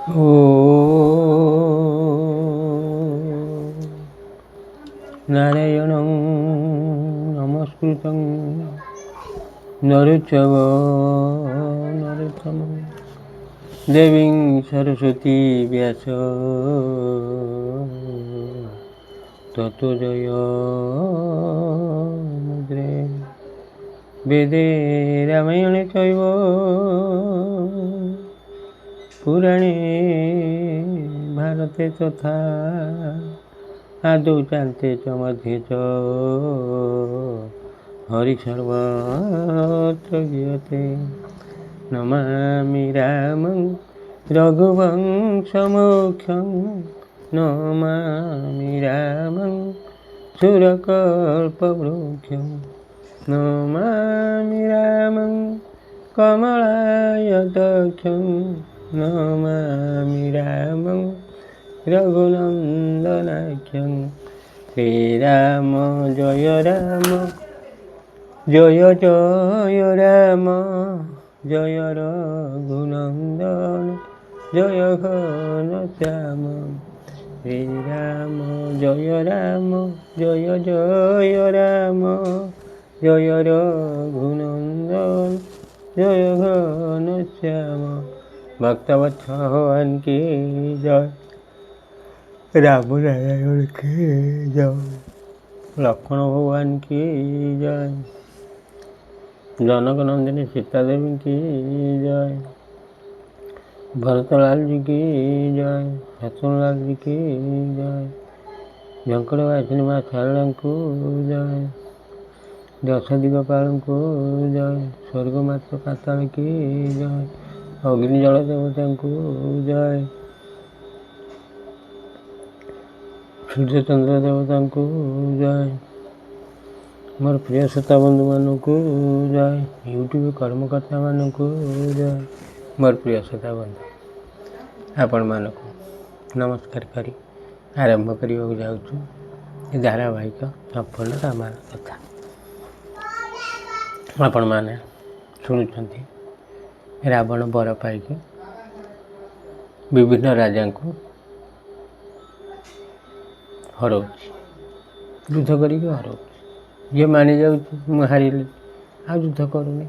ॐ नारायणं नमस्कृतं नरचैव नरोत्तमं देवीं सरस्वती व्यास ततो जयमुद्रे वेदे रामायणे चैव पुराणे भारते तथा आदौ चान्ते च मध्ये च हरिसर्वत्र गीयते नमामि रामं रघुवंशमुख्यं नमामि रामं सुरकल्पवृक्षं नमामि रामं कमलायतक्षं नमामि रामं रघुनन्दनाख्यं श्रीराम जय राम जय जय राम जय रघुनन्दन जय घनश्याम श्रीराम जय राम जय जय राम जय रघुनन्दन जय घनश्याम भक्तवत्सल की जय राम नारायण की जय लक्ष्मण भगवान की जय जनक नंदिनी सीता देवी की जय भरतलाल जी की जय शत्रुलाल जी की जय झंकड़ वासिनी माँ शारदा को जय दशदी गोपाल को जय स्वर्गमाता पाताल की जय अग्नि जल देवता को जय सूर्य चंद्र देवता को जय मोर प्रिय श्रोता बंधु मान को जय यूट्यूब कर्मकर्ता मान को जय मोर प्रिय श्रोता बंधु आपण मान को नमस्कार करी आरंभ करने जाऊँ धारावाहिक संपूर्ण रामायण कथा आपण मैंने शुणुंट रावण बर पाई विभिन्न राजा को हर युद्ध कर हर ये मानि जा हारे आ युद्ध करूनी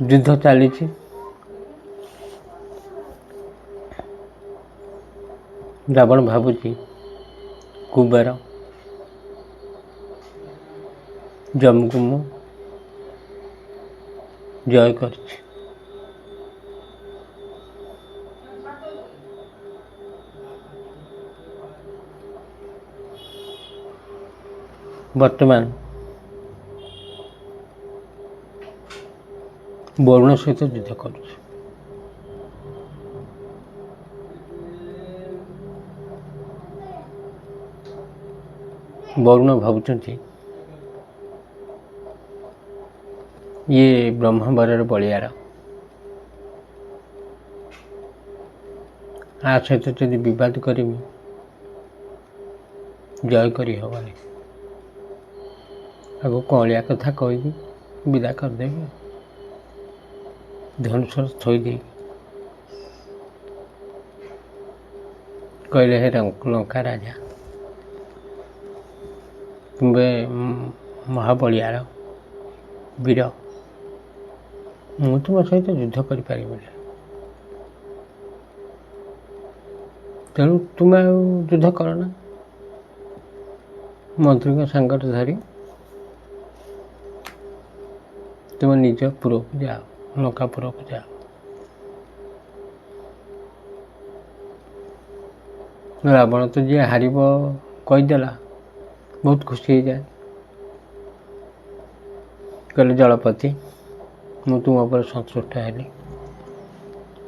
युद्ध चली रावण भावुची कुबेर जमକୁ ମୁଁ ଜୟ କରିଛି। ବର୍ତ୍ତମାନ ବରୁଣ ସହିତ ଯୁଦ୍ଧ କରୁଛି। ବରୁଣ ଭାବୁଛନ୍ତି ये ब्रह्मवर बलियार आ सहित जदि विवाद करमी जय करी हेनी आगो कलिया कथा कही विदा करदेवी धनुषर थोदे कहले हे लंका राजा तुम्बे महाबलियार वीर ମୁଁ ତୁମ ସହିତ ଯୁଦ୍ଧ କରିପାରିବିନି ତେଣୁ ତୁମେ ଆଉ ଯୁଦ୍ଧ କର ନା ମନ୍ତ୍ରୀଙ୍କ ସାଙ୍ଗରେ ଧରି ତୁମେ ନିଜ ପୁରକୁ ଯାଅ ଲଙ୍କାପୁରକୁ ଯାଅ ରାବଣ ତ ଯିଏ ହାରିବ କହିଦେଲା ବହୁତ ଖୁସି ହେଇଯାଏ କହିଲେ ଜଳପତି ମୁଁ ତୁମ ଉପରେ ସନ୍ତୁଷ୍ଟ ହେଲି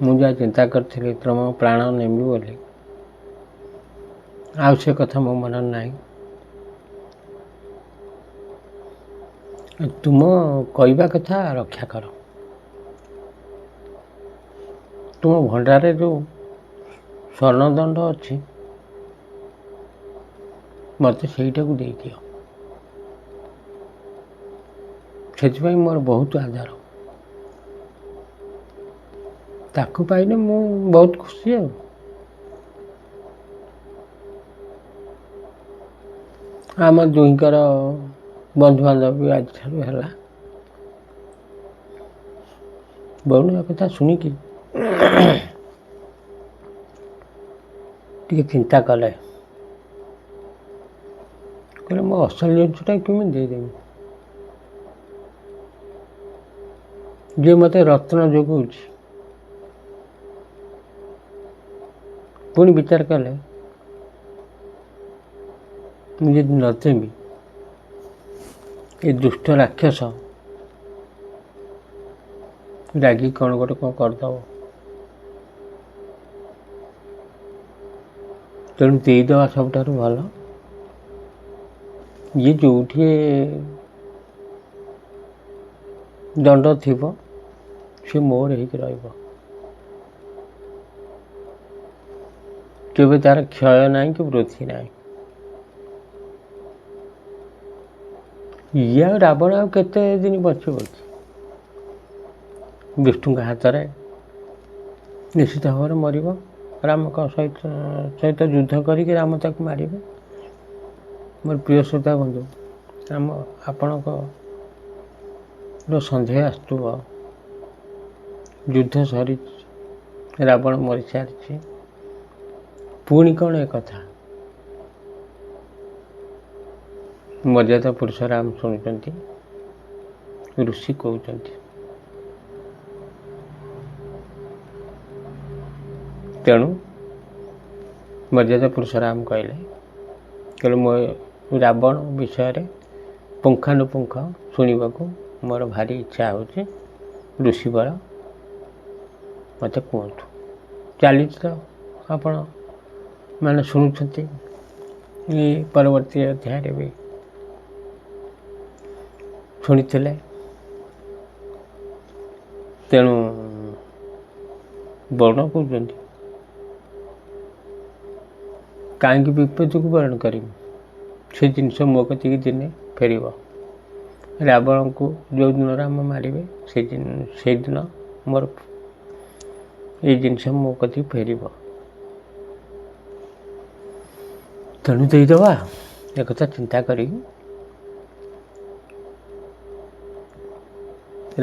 ମୁଁ ଯାହା ଚିନ୍ତା କରିଥିଲି ତୁମ ପ୍ରାଣ ନେବି ବୋଲି ଆଉ ସେ କଥା ମୋ ମନରେ ନାହିଁ ତୁମ କହିବା କଥା ରକ୍ଷା କର ତୁମ ଭଣ୍ଡାରରେ ଯେଉଁ ସ୍ୱର୍ଣ୍ଣଦଣ୍ଡ ଅଛି ମୋତେ ସେଇଟାକୁ ଦେଇଦିଅ। ସେଥିପାଇଁ ମୋର ବହୁତ ଆଦର। ତାକୁ ପାଇଲେ ମୁଁ ବହୁତ ଖୁସି। ଆଉ ଆମ ଦୁହିଁଙ୍କର ବନ୍ଧୁବାନ୍ଧବ ବି ଆଜିଠାରୁ ହେଲା। ବରୁଣ ଏ କଥା ଶୁଣିକି ଟିକେ ଚିନ୍ତା କଲେ, କହିଲେ ମୋ ଅସଲି ଜିନିଷଟା କେମିତି ଦେଇଦେବି? ଯିଏ ମୋତେ ରତ୍ନ ଯୋଗାଉଛି। ପୁଣି ବିଚାର କଲେ, ମୁଁ ଯଦି ନ ଦେବି ଏ ଦୁଷ୍ଟ ରାକ୍ଷସ ରାଗି କ'ଣ କରିଦେବ। ତେଣୁ ଦେଇଦେବା ସବୁଠାରୁ ଭଲ। ଇଏ ଯେଉଁଠି ଦଣ୍ଡ ଥିବ ସେ ମୋର ହେଇକି ରହିବ। କେବେ ତାର କ୍ଷୟ ନାହିଁ କି ବୃଦ୍ଧି ନାହିଁ। ଇଏ ଆଉ ରାବଣ ଆଉ କେତେ ଦିନ ବଞ୍ଚିବ କି? ବିଷ୍ଣୁଙ୍କ ହାତରେ ନିଶ୍ଚିତ ଭାବରେ ମରିବ। ରାମଙ୍କ ସହିତ ଯୁଦ୍ଧ କରିକି ରାମ ତାକୁ ମାରିବେ। ମୋର ପ୍ରିୟ ଶ୍ରୋତା ବନ୍ଧୁ, ଆପଣଙ୍କର ସନ୍ଦେହ ଆସୁଥିବ, ଯୁଦ୍ଧ ସରିଛି, ରାବଣ ମରିସାରିଛି, ପୁଣି କ'ଣ ଏ କଥା? ମର୍ଯ୍ୟାଦା ପୁରୁଷ ରାମ ଶୁଣୁଛନ୍ତି, ଋଷି କହୁଛନ୍ତି। ତେଣୁ ମର୍ଯ୍ୟାଦା ପୁରୁଷ ରାମ କହିଲେ ମୋ ରାବଣ ବିଷୟରେ ପୁଙ୍ଖାନୁପୁଙ୍ଖ ଶୁଣିବାକୁ ମୋର ଭାରି ଇଚ୍ଛା ହେଉଛି। ଋଷିବର ମୋତେ କୁହନ୍ତୁ। ଚାଲିଛି ତ ଆପଣ ମାନେ ଶୁଣୁଛନ୍ତି। ଏ ପରବର୍ତ୍ତୀ ଅଧ୍ୟାୟରେ ବି ଶୁଣିଥିଲେ। ତେଣୁ ବରୁଣ କହୁଛନ୍ତି, କାହିଁକି ବିପଦକୁ ବରଣ କରିବି? ସେ ଜିନିଷ ମୋ କତିକି ଦିନେ ଫେରିବ। ରାବଣଙ୍କୁ ଯେଉଁଦିନ ରାମ ମାରିବେ ସେଇଦିନ ମୋର ଏଇ ଜିନିଷ ମୋ କତିକି ଫେରିବ। ତେଣୁ ଦେଇଦେବା। ଏକଥା ଚିନ୍ତା କରିକି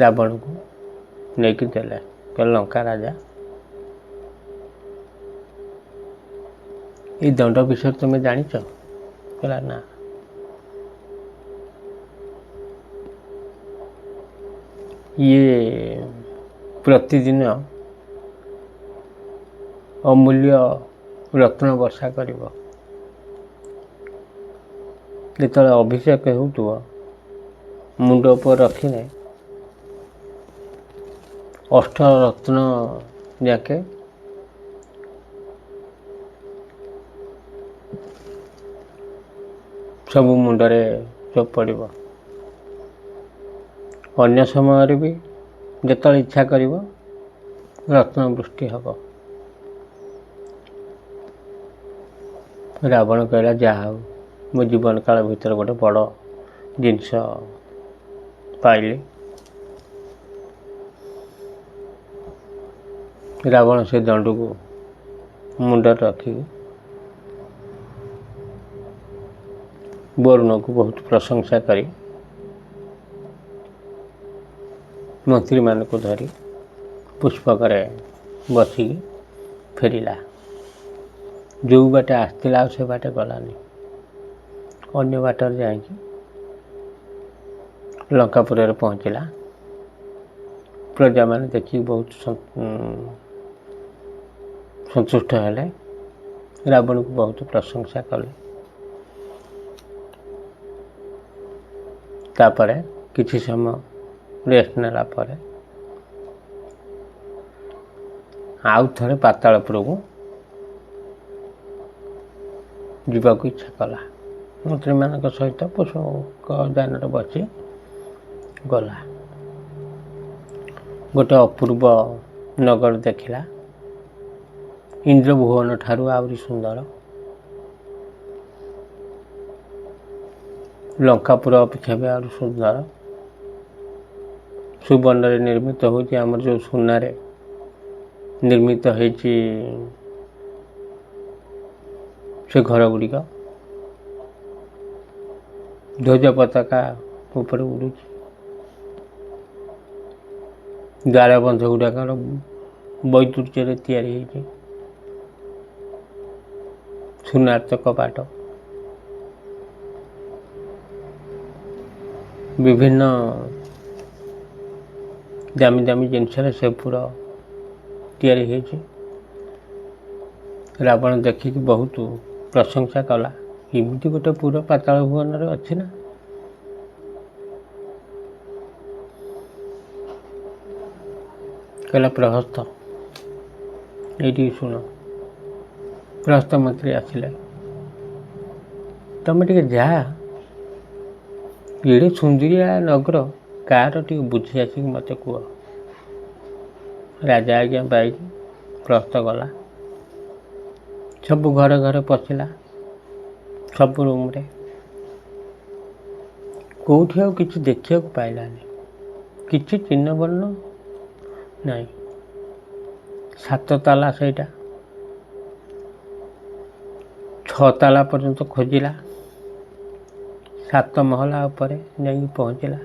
ରାବଣକୁ ନେଇକି ଦେଲେ। କହିଲେ, ଲଙ୍କା ରାଜା, ଏଇ ଦଣ୍ଡ ବିଷୟରେ ତୁମେ ଜାଣିଛ? କହିଲା, ନା। ଇଏ ପ୍ରତିଦିନ ଅମୂଲ୍ୟ ରତ୍ନ ବର୍ଷା କରିବ। ଯେତେବେଳେ ଅଭିଷେକ ହେଉଥିବ, ମୁଣ୍ଡ ଉପରେ ରଖିଲେ ଅଷ୍ଟରତ୍ନ ଯାକେ ସବୁ ମୁଣ୍ଡରେ ପଡ଼ିବ। ଅନ୍ୟ ସମୟରେ ବି ଯେତେବେଳେ ଇଚ୍ଛା କରିବ ରତ୍ନ ବୃଷ୍ଟି ହେବ। ରାବଣ କହିଲା, ଯାହା ହଉ, ମୋ ଜୀବନ କାଳ ଭିତରେ ଗୋଟେ ବଡ଼ ଜିନିଷ ପାଇଲି। ରାବଣ ସେ ଦଣ୍ଡକୁ ମୁଣ୍ଡରେ ରଖିକି ବରୁଣକୁ ବହୁତ ପ୍ରଶଂସା କରି ମନ୍ତ୍ରୀମାନଙ୍କୁ ଧରି ପୁଷ୍ପକରେ ବସିକି ଫେରିଲା। ଯେଉଁ ବାଟେ ଆସିଥିଲା ଆଉ ସେ ବାଟେ ଗଲାନି। ଅନ୍ୟ ବାଟରେ ଯାଇକି ଲଙ୍କାପୁରରେ ପହଞ୍ଚିଲା। ପ୍ରଜାମାନେ ଦେଖିକି ବହୁତ ସନ୍ତୁଷ୍ଟ ହେଲେ। ରାବଣକୁ ବହୁତ ପ୍ରଶଂସା କଲେ। ତାପରେ କିଛି ସମୟ ରେଷ୍ଟ ନେଲା ପରେ ଆଉ ଥରେ ପାତାଳପୁରକୁ ଯିବାକୁ ଇଚ୍ଛା କଲା। ମନ୍ତ୍ରୀମାନଙ୍କ ସହିତ ପୁଷ୍ପକ ଯାନରେ ବସି ଗଲା। ଗୋଟେ ଅପୂର୍ବ ନଗର ଦେଖିଲା। ଇନ୍ଦ୍ରଭୁବନ ଠାରୁ ଆହୁରି ସୁନ୍ଦର। ଲଙ୍କାପୁର ଅପେକ୍ଷା ବି ଆହୁରି ସୁନ୍ଦର। ସୁବର୍ଣ୍ଣରେ ନିର୍ମିତ ହେଉଛି ଆମର ଯେଉଁ ସୁନାରେ ନିର୍ମିତ ହେଇଛି ସେ ଘର ଗୁଡ଼ିକ ଧ୍ୱଜ ପତାକା ଉପରେ ଉଡ଼ୁଛି। ଦ୍ୱାରବନ୍ଧ ଗୁଡ଼ାକର ବୈଦୁର୍ଯ୍ୟରେ ତିଆରି ହେଇଛି। ସୁନାର କପାଟ, ବିଭିନ୍ନ ଦାମୀ ଦାମୀ ଜିନିଷରେ ସେ ପୁର ତିଆରି ହେଇଛି। ରାବଣ ଦେଖିକି ବହୁତ ପ୍ରଶଂସା କଲା, ଏମିତି ଗୋଟେ ପୁର ପାତାଳ ଭୁବନରେ ଅଛି ନା। କହିଲା ପ୍ରହସ୍ତ ଏଇଠିକି ଶୁଣ। ପ୍ରହସ୍ତ ମନ୍ତ୍ରୀ ଆସିଲେ, ତମେ ଟିକେ ଯାହା ଏଡ଼େ ସୁନ୍ଦରିଆ ନଗର କାହାର ଟିକେ ବୁଝି ଆସିକି ମୋତେ କୁହ। ରାଜା ଆଜ୍ଞା ପାଇକି ପ୍ରସ୍ତ ଗଲା, ସବୁ ଘରେ ଘରେ ପଶିଲା, ସବୁ ରୁମ୍ରେ, କେଉଁଠି ଆଉ କିଛି ଦେଖିବାକୁ ପାଇଲାନି, କିଛି ଚିହ୍ନ ବର୍ଣ୍ଣ ନାହିଁ। 7 ତାଲା ସେଇଟା, 6 ତାଲା ପର୍ଯ୍ୟନ୍ତ ଖୋଜିଲା, 7 ମହଲା ଉପରେ ଯାଇକି ପହଞ୍ଚିଲା।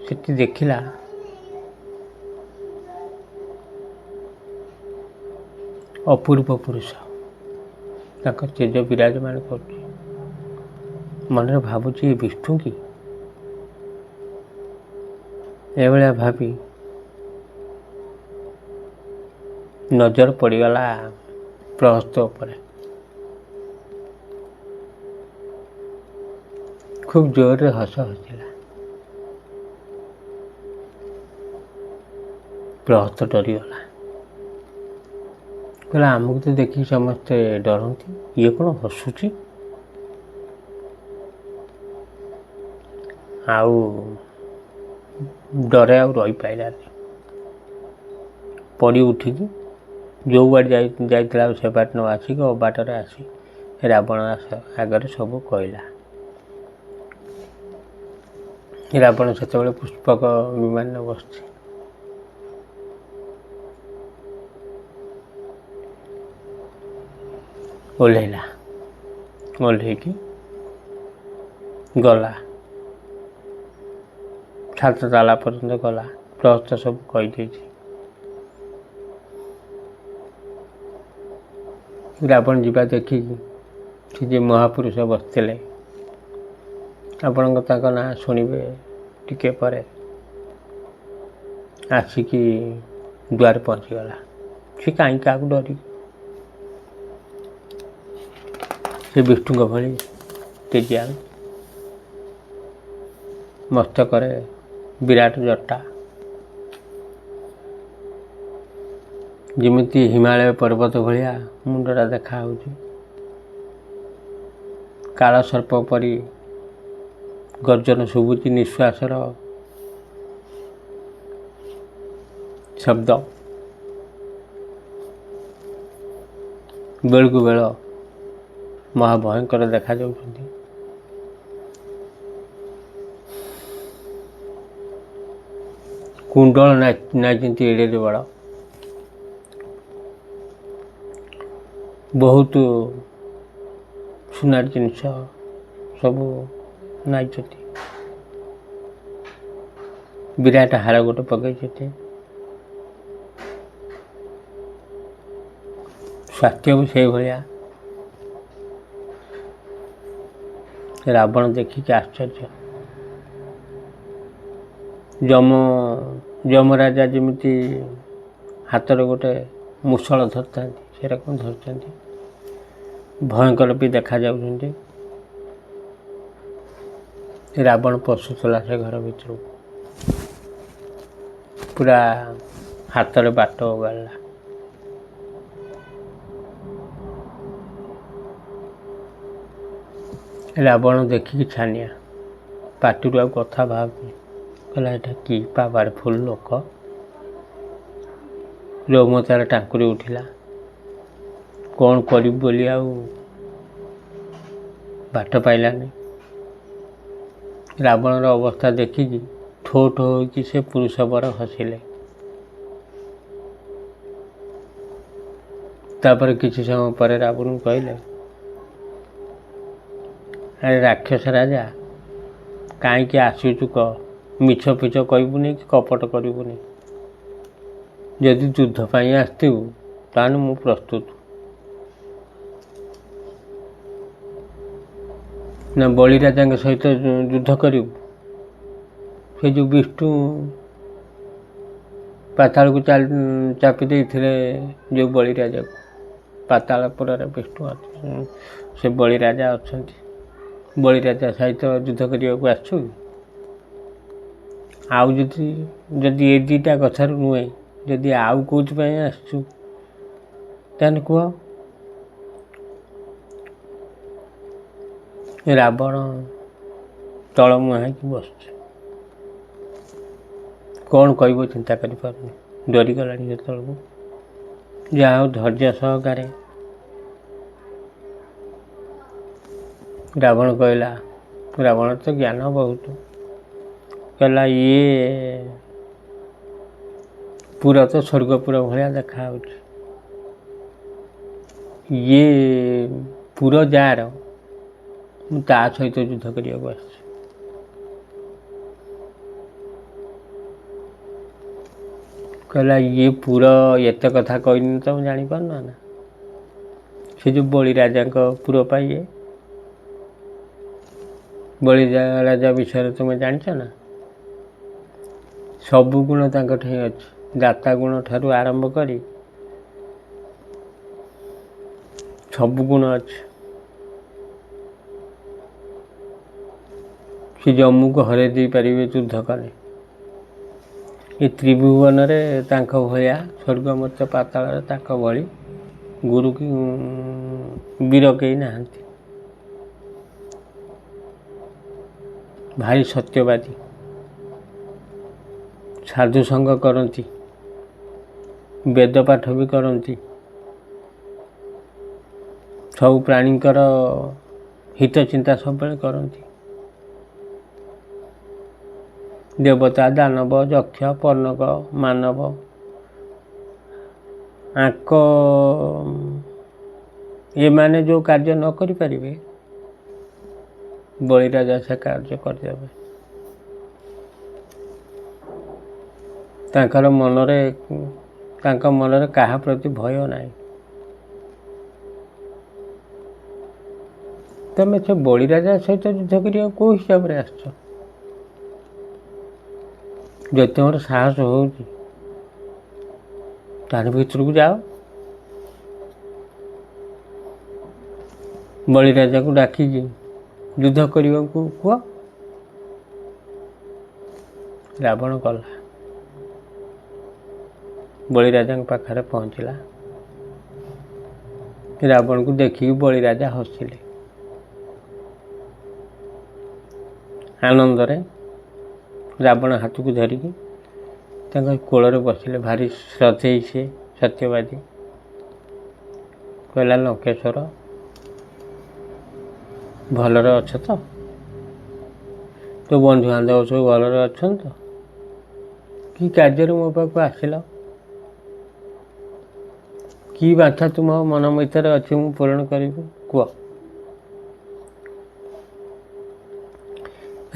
ସେଠି ଦେଖିଲା ଅପୂର୍ବ ପୁରୁଷ ତାଙ୍କ ତେଜ ବିରାଜମାନ କରୁଛି। ମନରେ ଭାବୁଛି ଏ ବିଷ୍ଣୁ କି? ଏଭଳିଆ ଭାବି ନଜର ପଡ଼ିଗଲା ପ୍ରହସ୍ତ ଉପରେ। ଖୁବ୍ ଜୋରରେ ହସ ହସିଲା। ପ୍ରହସ୍ତ ଡରିଗଲା, କହିଲା ଆମକୁ ତ ଦେଖିକି ସମସ୍ତେ ଡରନ୍ତି, ଇଏ କ'ଣ ହସୁଛି? ଆଉ ଡରେ ଆଉ ରହିପାରିଲାନି, ପଡ଼ି ଉଠିକି ଯେଉଁ ବାଟ ଯାଇଥିଲା ଆଉ ସେ ବାଟ ନ ଆସିକି ଅବାଟରେ ଆସି ରାବଣ ଆଗରେ ସବୁ କହିଲା। ରାବଣ ସେତେବେଳେ ପୁଷ୍ପକ ବିମାନରେ ବସିଛି। ଓହ୍ଲେଇଲା, ଓହ୍ଲେଇକି ଗଲା, 7 ତାଲା ପର୍ଯ୍ୟନ୍ତ ଗଲା। ପ୍ରହସ୍ତ ସବୁ କହିଦେଇଛି। ରାବଣ ଯିବା ଦେଖିକି ସେ ଯେ ମହାପୁରୁଷ ବସିଥିଲେ, ଆପଣଙ୍କ ତାଙ୍କ ନାଁ ଶୁଣିବେ ଟିକେ ପରେ, ଆସିକି ଦୁଆରେ ପହଞ୍ଚିଗଲା। ସେ କାହିଁ କାହାକୁ ଡରିକି, ସେ ବିଷ୍ଣୁଙ୍କ ଭଳି ତେଜିଆ, ମସ୍ତକରେ ବିରାଟ ଜଟା, ଯେମିତି ହିମାଳୟ ପର୍ବତ ଭଳିଆ ମୁଣ୍ଡଟା ଦେଖାହେଉଛି। କାଳ ସର୍ପ ପରି ଗର୍ଜନ ଶୁଭୁଛି, ନିଶ୍ୱାସର ଶବ୍ଦ। ବେଳକୁ ବେଳ ମହାଭୟଙ୍କର ଦେଖାଯାଉଛନ୍ତି। କୁଣ୍ଡଳ ନାଚିନ୍ତି ଏଡ଼େ ବଡ଼, ବହୁତ ସୁନାର ଜିନିଷ ସବୁ ନାଇଛନ୍ତି। ବିରାଟ ହାର ଗୋଟେ ପକାଇଛନ୍ତି। ସ୍ୱାସ୍ଥ୍ୟ ବି ସେଇଭଳିଆ। ରାବଣ ଦେଖିକି ଆଶ୍ଚର୍ଯ୍ୟ। ଯମରାଜା ଯେମିତି ହାତରେ ଗୋଟେ ମୂଷଳ ଧରିଥାନ୍ତି, ସେରକମ ଧରିଛନ୍ତି। ଭୟଙ୍କର ବି ଦେଖାଯାଉଛନ୍ତି। ରାବଣ ପଶୁଥିଲା ସେ ଘର ଭିତରକୁ, ପୁରା ହାତରେ ବାଟ ଓଗାଳିଲା। ରାବଣ ଦେଖିକି ଛାନିଆ, ପାଟିରୁ ଆଉ କଥା ବାହାରୁନି। କହିଲା ଏଇଟା କି ପାୱାରଫୁଲ୍ ଲୋକ। ରୋମ ତାର ଟାଙ୍କୁରି ଉଠିଲା, କ'ଣ କରିବୁ ବୋଲି ଆଉ ବାଟ ପାଇଲାନି। ରାବଣର ଅବସ୍ଥା ଦେଖିକି ଠୋ ଠୋ ହୋଇକି ସେ ପୁରୁଷ ବର ହସିଲେ। ତାପରେ କିଛି ସମୟ ପରେ ରାବଣକୁ କହିଲେ, ଆରେ ରାକ୍ଷସ ରାଜା, କାହିଁକି ଆସୁଛୁ କହ? ମିଛ ଫିଛ କହିବୁନି କି କପଟ କରିବୁନି। ଯଦି ଯୁଦ୍ଧ ପାଇଁ ଆସିଥିବୁ ତାହେଲେ ମୁଁ ପ୍ରସ୍ତୁତ। ନା ବଳି ରାଜାଙ୍କ ସହିତ ଯୁଦ୍ଧ କରିବୁ? ସେ ଯେଉଁ ବିଷ୍ଣୁ ପାତାଳକୁ ଚାପି ଦେଇଥିଲେ, ଯେଉଁ ବଳି ରାଜାକୁ, ପାତାଳପୁରରେ ବିଷ୍ଣୁ ସେ ବଳି ରାଜା ଅଛନ୍ତି। ବଳି ରାଜା ସହିତ ଯୁଦ୍ଧ କରିବାକୁ ଆସିଛୁ? ଆଉ ଯଦି ଏ ଦୁଇଟା କଥାରୁ ନୁହେଁ, ଯଦି ଆଉ କେଉଁଥିପାଇଁ ଆସିଛୁ ତାହେଲେ କୁହ। ରାବଣ ତଳମୁହାଁ ହେଇକି ବସୁଛି। କ'ଣ କହିବ ଚିନ୍ତା କରିପାରୁନି, ଡରିଗଲାଣି ସେତେବେଳକୁ। ଯାହା ହଉ ଧୈର୍ଯ୍ୟ ସହକାରେ ରାବଣ କହିଲା, ରାବଣ ତ ଜ୍ଞାନ ବହୁତ, କହିଲା ଇଏ ପୁରା ତ ସ୍ୱର୍ଗପୁର ଭଳିଆ ଦେଖାହେଉଛି। ଇଏ ପୁର ଯାହାର, ମୁଁ ତା ସହିତ ଯୁଦ୍ଧ କରିବାକୁ ଆସିଛି। କହିଲା ଇଏ ପୁର ଏତେ କଥା କହିନି ତମେ ଜାଣିପାରୁନ ନା? ସେ ଯେଉଁ ବଳି ରାଜାଙ୍କ ପୁର ପାଇଏ, ବଳି ରାଜା ବିଷୟରେ ତୁମେ ଜାଣିଛ ନା? ସବୁ ଗୁଣ ତାଙ୍କ ଠେଇଁ ଅଛି। ଦାତା ଗୁଣ ଠାରୁ ଆରମ୍ଭ କରି ସବୁ ଗୁଣ ଅଛି। ସେ ଜମୁକୁ ହରେଇ ଦେଇପାରିବେ ଯୁଦ୍ଧ କଲେ। ଏ ତ୍ରିଭୁବନରେ ତାଙ୍କ ଭଳିଆ, ସ୍ୱର୍ଗ ମର୍ତ୍ତ୍ୟ ପାତାଳରେ ତାଙ୍କ ଭଳି ଗୁରୁ କି ବୀର କେହି ନାହାନ୍ତି। ଭାରି ସତ୍ୟବାଦୀ, ସାଧୁ ସଙ୍ଗ କରନ୍ତି, ବେଦ ପାଠ ବି କରନ୍ତି, ସବୁ ପ୍ରାଣୀଙ୍କର ହିତ ଚିନ୍ତା ସବୁବେଳେ କରନ୍ତି। ଦେବତା, ଦାନବ, ଯକ୍ଷ, ପର୍ଣ୍ଣକ, ମାନବ, ଏମାନେ ଯେଉଁ କାର୍ଯ୍ୟ ନ କରିପାରିବେ, ବଳିରାଜା ସେ କାର୍ଯ୍ୟ କରିଦେବେ। ତାଙ୍କ ମନରେ କାହା ପ୍ରତି ଭୟ ନାହିଁ। ତମେ ସେ ବଳିରାଜା ସହିତ ଯୁଦ୍ଧ କରିବାକୁ କେଉଁ ହିସାବରେ ଆସିଛ? ଯଦି ତମର ସାହସ ହେଉଛି ତାହେଲେ ଭିତରକୁ ଯାଅ। ବଳିରାଜାକୁ ଡାକିକି ଯୁଦ୍ଧ କରିବାକୁ କୁହ। ରାବଣ ଗଲା, ବଳିରାଜାଙ୍କ ପାଖରେ ପହଞ୍ଚିଲା। ରାବଣକୁ ଦେଖିକି ବଳିରାଜା ହସିଲେ। ଆନନ୍ଦରେ ରାବଣ ହାତକୁ ଧରିକି ତାଙ୍କ କୋଳରେ ବସିଲେ। ଭାରି ଶ୍ରଦ୍ଧେଇ, ସେ ସତ୍ୟବାଦୀ। କହିଲା, ଲଙ୍କେଶ୍ୱର ଭଲରେ ଅଛ ତ? ତୋ ବନ୍ଧୁବାନ୍ଧବ ସବୁ ଭଲରେ ଅଛନ୍ତି ତ? କି କାର୍ଯ୍ୟରେ ମୋ ପାଖକୁ ଆସିଲ? କି ବାଧା ତୁମ ମନ ଭିତରେ ଅଛି ମୁଁ ପୂରଣ କରିବି, କୁହ।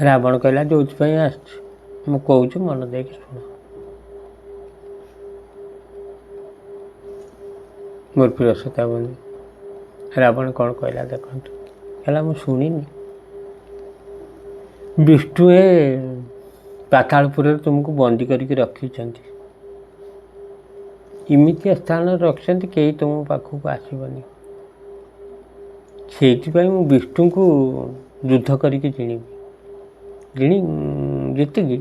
ରାବଣ କହିଲା, ଯୋଉଥିପାଇଁ ଆସିଛି ମୁଁ କହୁଛି, ମନ ଦେଇକି ଶୁଣ। ମୋର ପ୍ରିୟ ଶ୍ରୋତା ବନ୍ଧୁ, ରାବଣ କ'ଣ କହିଲା ଦେଖନ୍ତୁ। କହିଲା, ମୁଁ ଶୁଣିନି। ବିଷ୍ଣୁ ପାତାଳପୁରରେ ତୁମକୁ ବନ୍ଦୀ କରିକି ରଖିଛନ୍ତି। ଏମିତିଆ ସ୍ଥାନରେ ରଖିଛନ୍ତି କେହି ତୁମ ପାଖକୁ ଆସିବନି। ସେଇଥିପାଇଁ ମୁଁ ବିଷ୍ଣୁଙ୍କୁ ଯୁଦ୍ଧ କରିକି ଜିତିକି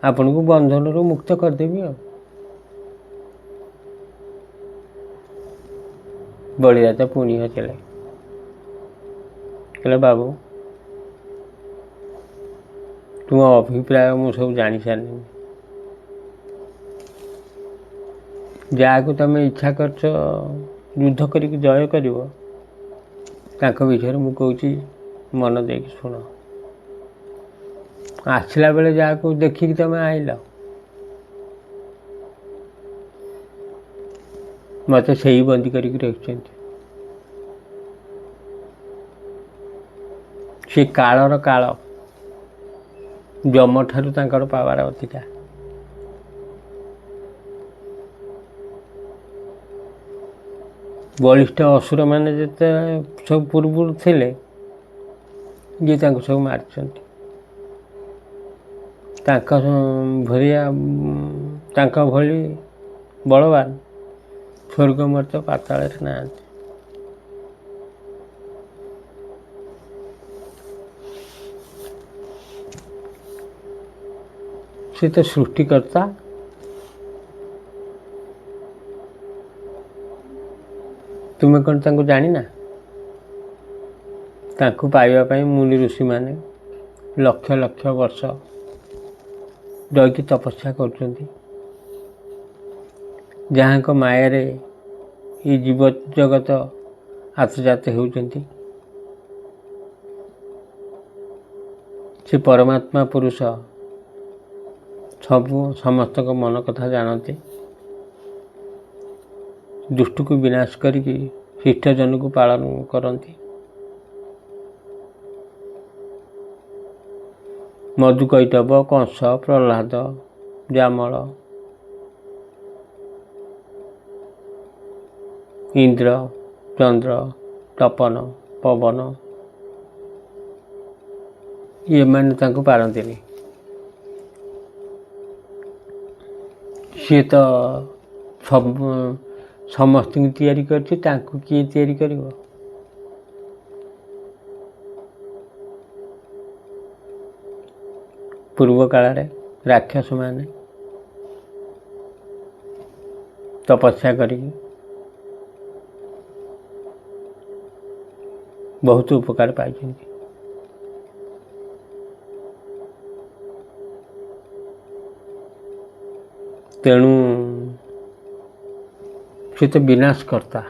ଆପଣଙ୍କୁ ବନ୍ଧନରୁ ମୁକ୍ତ କରିଦେବି ଆଉ। ବଳିରାଜା ପୁଣି ହସିଲେ। କହିଲେ, ବାବୁ ତୁମ ଅଭିପ୍ରାୟ ମୁଁ ସବୁ ଜାଣିସାରିଲିଣି। ଯାହାକୁ ତମେ ଇଚ୍ଛା କରିଛ ଯୁଦ୍ଧ କରିକି ଜୟ କରିବ, ତାଙ୍କ ବିଷୟରେ ମୁଁ କହୁଛି, ମନ ଦେଇକି ଶୁଣ। ଆସିଲା ବେଳେ ଯାହାକୁ ଦେଖିକି ତମେ ଆଇଲ, ମୋତେ ସେଇ ବନ୍ଦୀ କରିକି ରଖିଛନ୍ତି। ସେ କାଳର କାଳ, ଯମଠାରୁ ତାଙ୍କର ପାୱାର ଅଧିକା। ବଳିଷ୍ଠ ଅସୁରମାନେ ଯେତେ ସବୁ ପୂର୍ବରୁ ଥିଲେ, ଯିଏ ତାଙ୍କୁ ସବୁ ମାରିଛନ୍ତି। ତାଙ୍କ ଭଳି ବଳବାନ ସ୍ୱର୍ଗ ମର୍ତ୍ତ୍ୟ ପାତାଳରେ ନାହାନ୍ତି। ସେ ତ ସୃଷ୍ଟିକର୍ତ୍ତା। ତୁମେ କ'ଣ ତାଙ୍କୁ ଜାଣିନା? ତାଙ୍କୁ ପାଇବା ପାଇଁ ମୁନି ଋଷିମାନେ ଲକ୍ଷ ଲକ୍ଷ ବର୍ଷ ରହିକି ତପସ୍ୟା କରୁଛନ୍ତି। ଯାହାଙ୍କ ମାୟାରେ ଏ ଜୀବ ଜଗତ ଆତଜାତ ହେଉଛନ୍ତି। ସେ ପରମାତ୍ମା ପୁରୁଷ ସମସ୍ତଙ୍କ ମନ କଥା ଜାଣନ୍ତି। ଦୁଷ୍ଟକୁ ବିନାଶ କରିକି ଶିଷ୍ଟଜନକୁ ପାଳନ କରନ୍ତି। ମଧୁକୈଟବ, କଂସ, ପ୍ରହ୍ଲାଦ, ଜାମଳ, ଇନ୍ଦ୍ର, ଚନ୍ଦ୍ର, ତପନ, ପବନ, ଏମାନେ ତାଙ୍କୁ ପାରନ୍ତିନି। ସିଏ ତ ସମସ୍ତଙ୍କୁ ତିଆରି କରିଛି, ତାଙ୍କୁ କିଏ ତିଆରି କରିବ? ପୂର୍ବ କାଳରେ ରାକ୍ଷସମାନେ ତପସ୍ୟା କରିକି ବହୁତ ଉପକାର ପାଇଛନ୍ତି। ତେଣୁ ସେ ତ ବିନାଶ କର୍ତ୍ତା।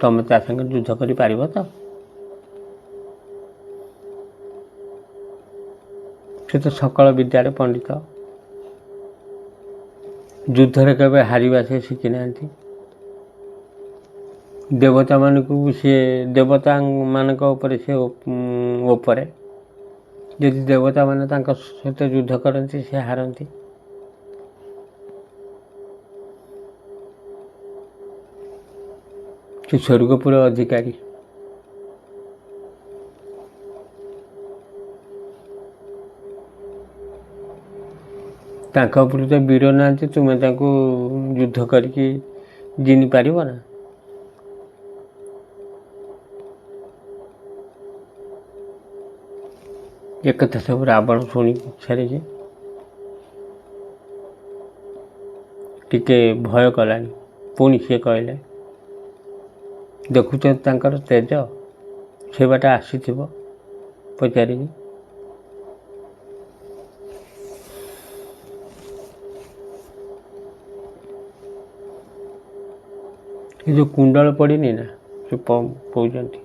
ତମେ ତା ସାଙ୍ଗେ ଯୁଦ୍ଧ କରିପାରିବ ତ? ସେ ତ ସକଳ ବିଦ୍ୟାରେ ପଣ୍ଡିତ। ଯୁଦ୍ଧରେ କେବେ ହାରିବା ସେ ଶିଖିନାହାନ୍ତି। ଦେବତାମାନଙ୍କ ଉପରେ ସେ ଉପରେ। ଯଦି ଦେବତାମାନେ ତାଙ୍କ ସହିତ ଯୁଦ୍ଧ କରନ୍ତି, ସେ ହାରନ୍ତି। ସେ ସ୍ୱର୍ଗପୁର ଅଧିକାରୀ। ତାଙ୍କ ଉପରେ ତ ବୀର ନାହାନ୍ତି, ତୁମେ ତାଙ୍କୁ ଯୁଦ୍ଧ କରିକି ଜିଣି ପାରିବ ନା? ଏକଥା ସବୁ ରାବଣ ଶୁଣି ସାରିଛି, ଟିକେ ଭୟ କଲାଣି। ପୁଣି ସିଏ କହିଲେ, ଦେଖୁଛ ତାଙ୍କର ତେଜ, ସେ ବାଟେ ଆସିଥିବ ପଚାରିକି। ଏ ଯେଉଁ କୁଣ୍ଡଳ ପଡ଼ିନି ନା, ସେ କହୁଛନ୍ତି,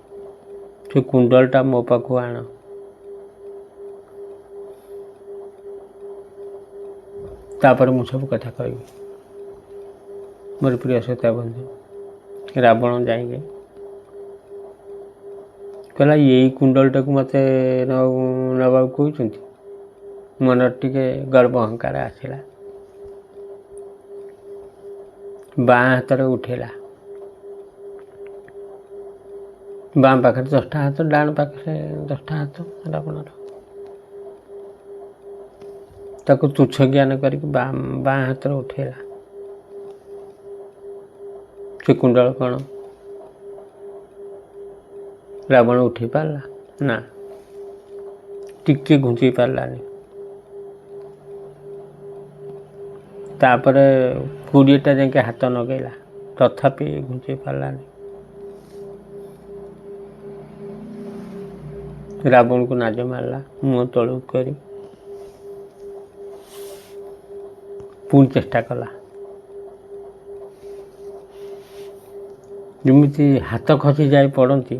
ସେ କୁଣ୍ଡଳଟା ମୋ ପାଖକୁ ଆଣ। ତାପରେ ମୁଁ ସବୁ କଥା କହିବି। ମୋର ପ୍ରିୟ ଶ୍ରୋତା ବନ୍ଧୁ, ରାବଣ ଯାଇକି କହିଲା, ଏଇ କୁଣ୍ଡଳଟାକୁ ମୋତେ ନେବାକୁ କହୁଛନ୍ତି। ମନରେ ଟିକେ ଗର୍ବ ଅହଙ୍କାର ଆସିଲା। ବାଁ ହାତରେ ଉଠେଇଲା। ବାଁ ପାଖରେ 10ଟା ହାତ, ଡାହାଣ ପାଖରେ 10ଟା ହାତ ରାବଣର। ତାକୁ ତୁଚ୍ଛ ଜ୍ଞାନ କରିକି ବାଁ ହାତରେ ଉଠେଇଲା। ସେ କୁଣ୍ଡଳ କ'ଣ ରାବଣ ଉଠେଇ ପାରିଲା? ନା, ଟିକେ ଘୁଞ୍ଚେଇ ପାରିଲାନି। ତାପରେ 20ଟା ଯାଇକି ହାତ ଲଗେଇଲା, ତଥାପି ଘୁଞ୍ଚେଇ ପାରିଲାନି। ରାବଣକୁ ନାଜ ମାରିଲା, ମୁହଁ ତଳକୁ କରି ପୁଣି ଚେଷ୍ଟା କଲା। ଯେମିତି ହାତ ଖସି ଯାଇ ପଡ଼ନ୍ତି,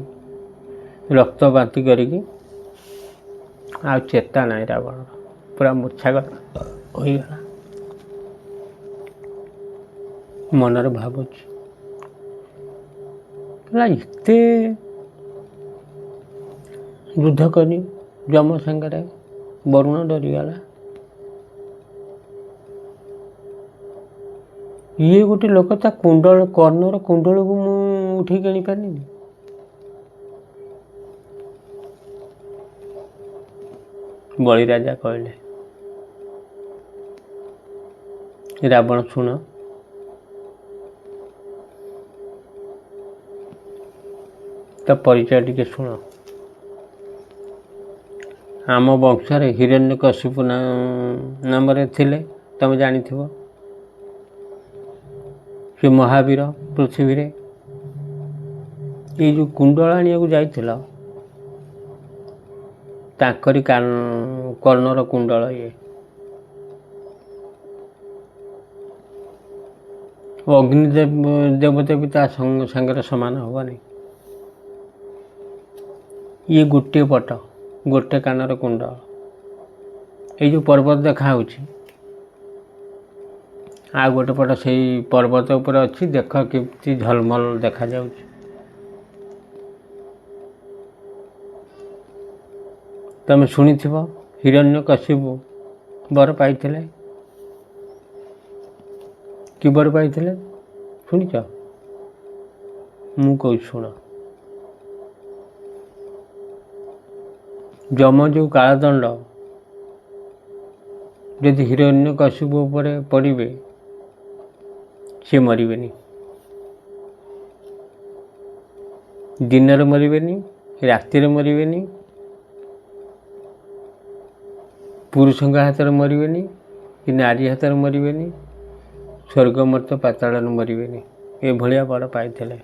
ରକ୍ତ ବାନ୍ତି କରିକି ଆଉ ଚେତା ନାହିଁ ରାବଣର, ପୁରା ମୂର୍ଚ୍ଛାଗତ ହୋଇଗଲା। ମନରେ ଭାବୁଛି ଏତେ ଯୁଦ୍ଧ କରି ଯମ ସାଙ୍ଗରେ ବରୁଣ ଡରିଗଲା। ଇଏ ଗୋଟେ ଲୋକ, ତା କର୍ଣ୍ଣର କୁଣ୍ଡଳକୁ ମୁଁ ଉଠେଇକି ଆଣିପାରିନି। ବଳିରାଜା କହିଲେ, ରାବଣ ଶୁଣ, ତ ପରିଚୟ ଟିକେ ଶୁଣ। ଆମ ବଂଶରେ ହିରଣ୍ୟକଶିପୁ ନାମରେ ଥିଲେ, ତମେ ଜାଣିଥିବ। ସେ ମହାବୀର ପୃଥିବୀରେ। ଏଇ ଯେଉଁ କୁଣ୍ଡଳ ଆଣିବାକୁ ଯାଇଥିଲ, ତାଙ୍କରି କର୍ଣ୍ଣର କୁଣ୍ଡଳ ଇଏ। ଅଗ୍ନି ଦେବତା ବି ତା ସାଙ୍ଗରେ ସମାନ ହବନି। ଇଏ ଗୋଟିଏ ପଟ, ଗୋଟେ କାନର କୁଣ୍ଡଳ। ଏଇ ଯେଉଁ ପର୍ବତ ଦେଖାହେଉଛି, ଆଉ ଗୋଟେ ପଟ ସେଇ ପର୍ବତ ଉପରେ ଅଛି। ଦେଖ କେମିତି ଝଲମଲ ଦେଖାଯାଉଛି। ତମେ ଶୁଣିଥିବ ହିରଣ୍ୟକଶିପୁ ବର ପାଇଥିଲେ। କି ବର ପାଇଥିଲେ ଶୁଣିଛ? ମୁଁ କହୁଛି ଶୁଣ। ଯମ ଯେଉଁ କାଳଦଣ୍ଡ ଯଦି ହିରଣ୍ୟକଶିପୁ ଉପରେ ପଡ଼ିବେ, ସେ ମରିବେନି। ଦିନରେ ମରିବେନି, ରାତିରେ ମରିବେନି, ପୁରୁଷଙ୍କ ହାତରେ ମରିବେନି କି ନାରୀ ହାତରେ ମରିବେନି, ସ୍ୱର୍ଗ ମର୍ତ୍ତ୍ୟ ପାତାଳରେ ମରିବେନି। ଏଭଳିଆ ବର ପାଇଥିଲେ।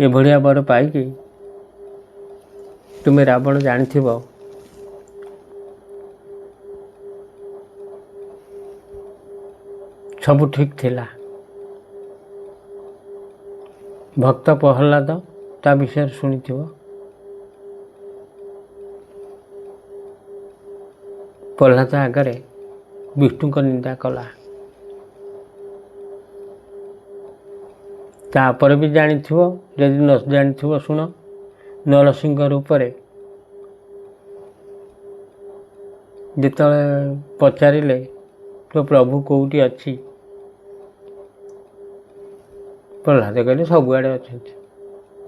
ଏଭଳିଆ ବର ପାଇକି ତୁମେ ରାବଣ ଜାଣିଥିବ, ସବୁ ଠିକ୍ ଥିଲା। ଭକ୍ତ ପ୍ରହ୍ଲାଦ ତା ବିଷୟରେ ଶୁଣିଥିବ। ପ୍ରହ୍ଲାଦ ଆଗରେ ବିଷ୍ଣୁଙ୍କ ନିନ୍ଦା କଲା। ତାପରେ ବି ଜାଣିଥିବ, ଯଦି ନ ଜାଣିଥିବ ଶୁଣ। ନରସିଂହ ରୂପରେ ଯେତେବେଳେ ପଚାରିଲେ ତୋ ପ୍ରଭୁ କେଉଁଠି ଅଛି, ପ୍ରହ୍ଲାଦ କହିଲେ ସବୁଆଡ଼େ ଅଛନ୍ତି,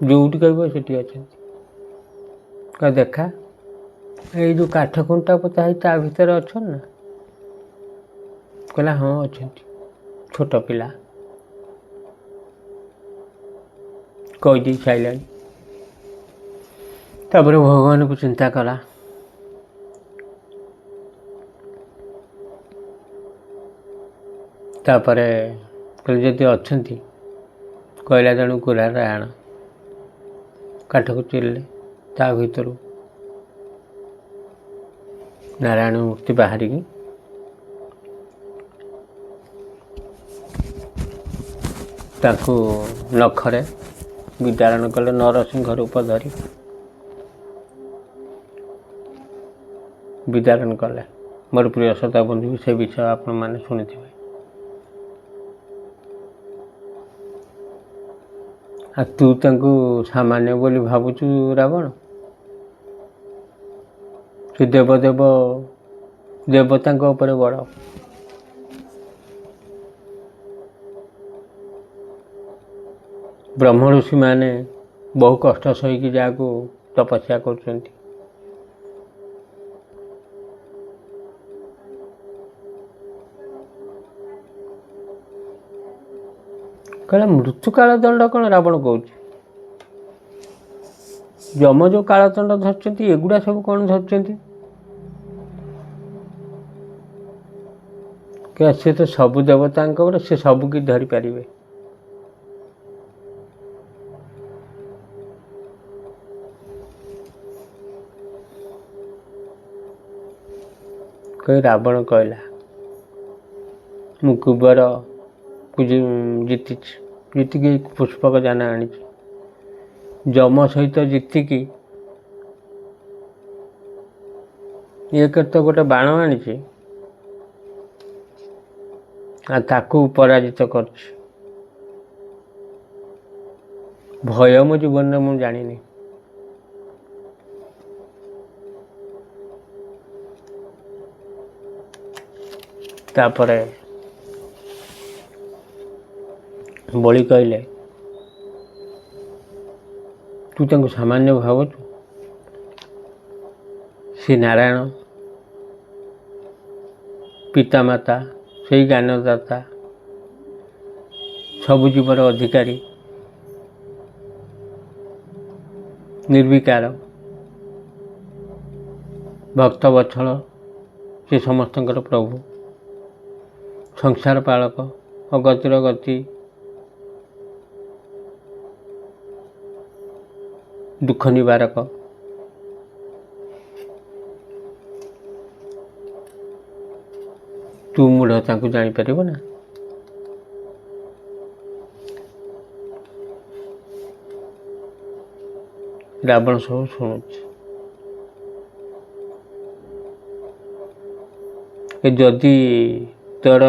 ଯେଉଁଠି କହିବ ସେଠି ଅଛନ୍ତି। ଦେଖା, ଏଇ ଯେଉଁ କାଠ ଖୁଣ୍ଟା ପୋତା ହେଇ ତା ଭିତରେ ଅଛନ୍ତି ନା? କହିଲା ହଁ ଅଛନ୍ତି। ଛୋଟ ପିଲା କହିଦେଇ ସାରିଲାଣି। ତାପରେ ଭଗବାନଙ୍କୁ ଚିନ୍ତା କଲା। ତାପରେ କହିଲେ ଯଦି ଅଛନ୍ତି, କହିଲା ଜଣୁ କୁରାରେ ଆଣ। କାଠକୁ ଚିରିଲେ, ତା ଭିତରୁ ନାରାୟଣ ମୂର୍ତ୍ତି ବାହାରିକି ତାକୁ ନଖରେ ବିଦାରଣ କଲେ, ନରସିଂହ ରୂପ ଧରି ବିଦାରଣ କଲେ। ମୋର ପ୍ରିୟ ଶ୍ରୋତା ବନ୍ଧୁ, ସେ ବିଷୟ ଆପଣମାନେ ଶୁଣିଥିବେ। ଆଉ ତୁ ତାଙ୍କୁ ସାମାନ୍ୟ ବୋଲି ଭାବୁଛୁ ରାବଣ? ସେ ଦେବତାଙ୍କ ଉପରେ ବଡ଼। ବ୍ରହ୍ମ ଋଷିମାନେ ବହୁ କଷ୍ଟ ସହିକି ଯାହାକୁ ତପସ୍ୟା କରୁଛନ୍ତି। କହିଲା ମୃତ୍ୟୁ କାଳଦଣ୍ଡ କ'ଣ ରାବଣ କହୁଛି? ଯମ ଯେଉଁ କାଳଦଣ୍ଡ ଧରିଛନ୍ତି, ଏଗୁଡ଼ା ସବୁ କ'ଣ ଧରିଛନ୍ତି? ସେ ତ ସବୁ ଦେବତାଙ୍କ ଉପରେ, ସେ ସବୁ କିଛି ଧରିପାରିବେ। କହି ରାବଣ କହିଲା, ମୁଁ କୁବେରକୁ ଜିତିକି ପୁଷ୍ପକ ଯାନ ଆଣିଛି। ଯମ ସହିତ ଜିତିକି ଏକରେ ତ ଗୋଟେ ବାଣ ଆଣିଛି, ଆଉ ତାକୁ ପରାଜିତ କରୁଛି। ଭୟ ମୋ ଜୀବନରେ ମୁଁ ଜାଣିନି। ତାପରେ ବଳି କହିଲେ, ତୁ ତାଙ୍କୁ ସାମାନ୍ୟ ଭାବୁଛୁ? ସେ ନାରାୟଣ, ପିତାମାତା, ସେଇ ଜ୍ଞାନଦାତା, ସବୁ ଜୀବର ଅଧିକାରୀ, ନିର୍ବିକାର, ଭକ୍ତ ବତ୍ସଳ, ସେ ସମସ୍ତଙ୍କର ପ୍ରଭୁ, ସଂସାର ପାଳକ, ଅଗତିର ଗତି, ଦୁଃଖ ନିବାରକ। ତୁ ମୂଢ଼ ତାଙ୍କୁ ଜାଣିପାରିବ ନା? ରାବଣ ସବୁ ଶୁଣୁଛି। ଯଦି ତୋର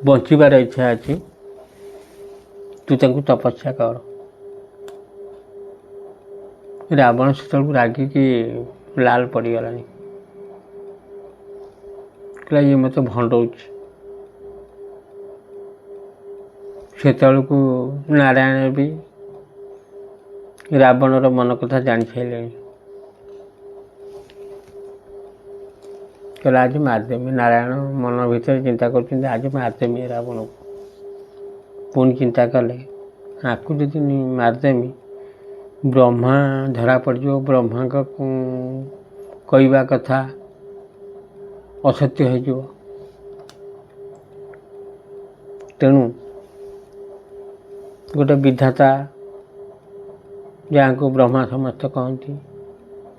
ବଞ୍ଚିବାର ଇଚ୍ଛା ଅଛି, ତୁ ତାଙ୍କୁ ତପସ୍ୟା କର। ରାବଣ ସେତେବେଳକୁ ରାଗିକି ଲାଲ ପଡ଼ିଗଲାଣି। କହିଲା, ଇଏ ମୋତେ ଭଣ୍ଡଉଛି। ସେତେବେଳକୁ ନାରାୟଣ ବି ରାବଣର ମନ କଥା ଜାଣିସାରିଲେଣି। କହିଲା, ଆଜି ମାରିଦେମି। ନାରାୟଣ ମନ ଭିତରେ ଚିନ୍ତା କରୁଛନ୍ତି, ଆଜି ମାରିଦେମି ରାବଣକୁ। ପୁଣି ଚିନ୍ତା କଲେ, ଆକୁ ଯଦି ମାରିଦେମି, ବ୍ରହ୍ମା ଧରା ପଡ଼ିଯିବ। ବ୍ରହ୍ମାଙ୍କ କହିବା କଥା ଅସତ୍ୟ ହୋଇଯିବ। ତେଣୁ ଗୋଟେ ବିଧାତା, ଯାହାଙ୍କୁ ବ୍ରହ୍ମା ସମସ୍ତେ କହନ୍ତି,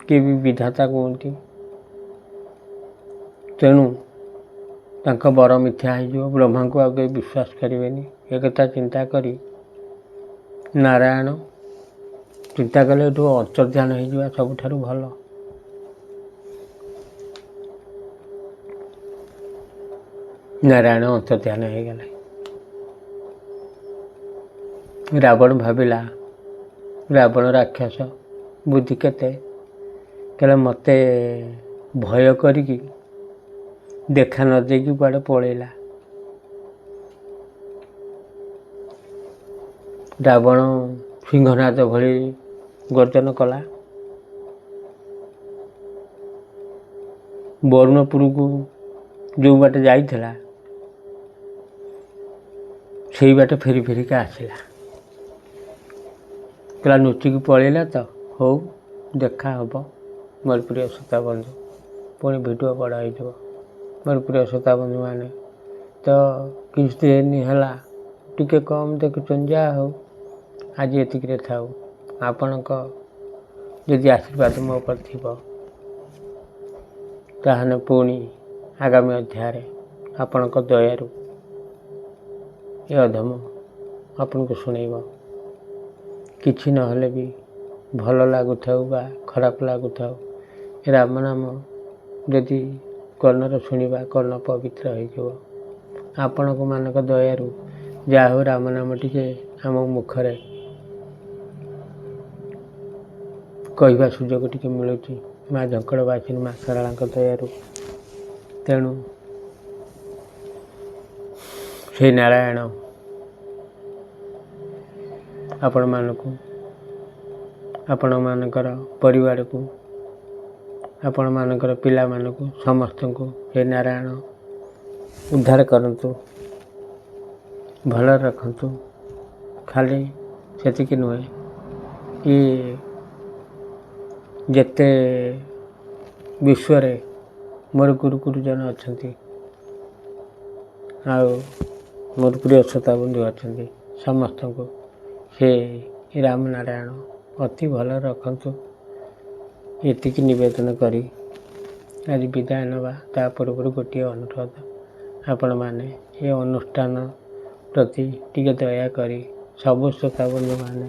କିଏ ବି ବିଧାତା କୁହନ୍ତି, ତେଣୁ ତାଙ୍କ ବର ମିଥ୍ୟା ହୋଇଯିବ। ବ୍ରହ୍ମାଙ୍କୁ ଆଉ କେହି ବିଶ୍ୱାସ କରିବେନି। ଏକଥା ଚିନ୍ତା କରି ନାରାୟଣ ଚିନ୍ତା କଲେ, ଏଠୁ ଅନ୍ତର୍ଧ୍ୟାନ ହୋଇଯିବା ସବୁଠାରୁ ଭଲ। ନାରାୟଣ ଅନ୍ତର୍ଧ୍ୟାନ ହୋଇଗଲେ। ରାବଣ ଭାବିଲା, ରାବଣ ରାକ୍ଷସ, ବୁଦ୍ଧି କେତେ। କହିଲା, ମୋତେ ଭୟ କରିକି ଦେଖା ନ ଦେଇକି କୁଆଡ଼େ ପଳେଇଲା। ରାବଣ ସିଂହନାଦ ଭଳି ଗର୍ଜନ କଲା। ବରୁଣପୁରକୁ ଯେଉଁ ବାଟେ ଯାଇଥିଲା, ସେଇ ବାଟେ ଫେରି ଫେରିକା ଆସିଲା। କହିଲା, ନୁଚିକି ପଳେଇଲା ତ, ହଉ ଦେଖା ହେବ। ମୋର ପ୍ରିୟ ଶ୍ରୋତା ବନ୍ଧୁ, ପୁଣି ଭିଡ଼ିଓ ବଡ଼ ହେଇଯିବ। ମୋର ପ୍ରିୟ ଶ୍ରୋତା ବନ୍ଧୁମାନେ ତ କିଛି ଦିନ ହେଲା ଟିକେ କମ୍ ଦେଖୁଛନ୍ତି। ଯାହା ହଉ, ଆଜି ଏତିକିରେ ଥାଉ। ଆପଣଙ୍କ ଯଦି ଆଶୀର୍ବାଦ ମୋ ଉପରେ ଥିବ, ତାହେଲେ ପୁଣି ଆଗାମୀ ଅଧ୍ୟାୟରେ ଆପଣଙ୍କ ଦୟାରୁ ଏ ଅଧମ ଆପଣଙ୍କୁ ଶୁଣେଇବ। କିଛି ନହେଲେ ବି ଭଲ ଲାଗୁଥାଉ ବା ଖରାପ ଲାଗୁଥାଉ, ରାମ ନାମ ଯଦି କର୍ଣ୍ଣର ଶୁଣିବା, କର୍ଣ୍ଣ ପବିତ୍ର ହୋଇଯିବ। ଆପଣଙ୍କ ମାନଙ୍କ ଦୟାରୁ ଯାହା ହଉ ରାମ ନାମ ଟିକେ ଆମ ମୁଖରେ କହିବା ସୁଯୋଗ ଟିକେ ମିଳୁଛି, ମା ଝଙ୍କଡ଼ବାସିନୀ ମା ଶାରଳାଙ୍କ ଦୟାରୁ। ତେଣୁ ସେଇ ନାରାୟଣ ଆପଣମାନଙ୍କୁ, ଆପଣମାନଙ୍କର ପରିବାରକୁ, ଆପଣମାନଙ୍କର ପିଲାମାନଙ୍କୁ ସମସ୍ତଙ୍କୁ ସେ ନାରାୟଣ ଉଦ୍ଧାର କରନ୍ତୁ, ଭଲରେ ରଖନ୍ତୁ। ଖାଲି ସେତିକି ନୁହେଁ, କି ଯେତେ ବିଶ୍ୱରେ ମୋର ଗୁରୁଜନ ଅଛନ୍ତି, ଆଉ ମୋର ପ୍ରିୟ ଶ୍ରୋତା ବନ୍ଧୁ ଅଛନ୍ତି, ସମସ୍ତଙ୍କୁ ସେ ରାମ ନାରାୟଣ ଅତି ଭଲରେ ରଖନ୍ତୁ। ଏତିକି ନିବେଦନ କରି ଆଜି ବିଦାୟ ନେବା ତା ପୂର୍ବରୁ ଗୋଟିଏ ଅନୁରୋଧ, ଆପଣମାନେ ଏ ଅନୁଷ୍ଠାନ ପ୍ରତି ଟିକେ ଦୟାକରି ସବୁ ଶ୍ରୋତାବନ୍ଧୁମାନେ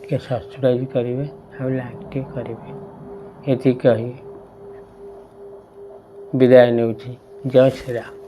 ଟିକେ ସବସ୍କ୍ରାଇବ୍ କରିବେ ଆଉ ଲାଇକ୍ ଟିକେ କରିବେ। ଏତିକି କହି ବିଦାୟ ନେଉଛି। ଜୟ ଶ୍ରୀରାମ।